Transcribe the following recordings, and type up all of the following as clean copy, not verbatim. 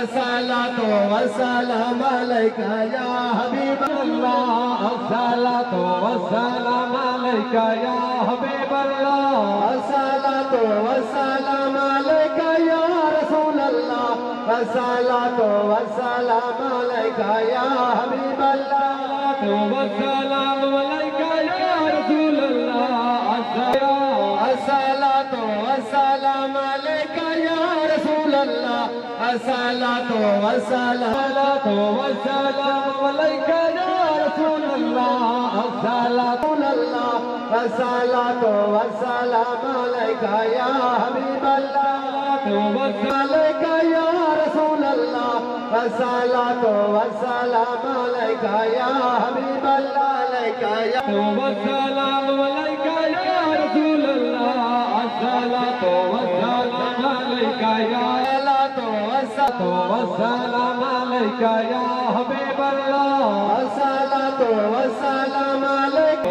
الصلاة والسلام عليك يا حبيب الله الصلاة والسلام عليك يا حبيب الله الصلاة والسلام عليك يا رسول الله الصلاة والسلام عليك يا حبيب الله والسلام عليك يا رسول الله الصلاة والسلام عليك يا رسول الله الصلاة والسلام عليك يا رسول الله الصلاة والسلام عليك يا حبيب الله عليك يا رسول الله الصلاة والسلام عليك يا حبيب الله عليك يا والسلام عليك يا رسول الله الصلاة والسلام عليك يا والسلام عليك يا حبيب الله الصلاة والسلام عليك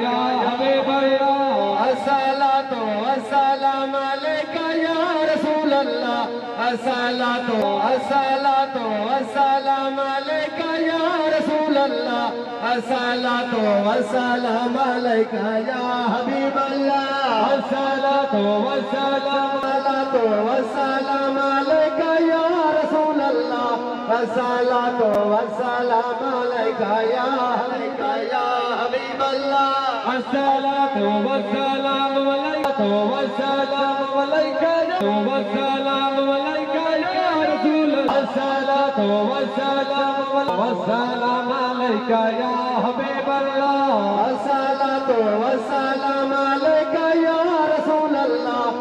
يا حبيب الله الصلاة والسلام عليك يا رسول الله الصلاة والسلام عليك يا رسول الله الصلاة والسلام عليك يا حبيب الله الصلاة والسلام عليك يا رسول الله الصلاة والسلام عليك يا حبيب الله الصلاة والسلام عليك والسلام عليك يا رسول الله الصلاة والسلام عليك يا حبيب الله الصلاة والسلام عليك يا رسول الله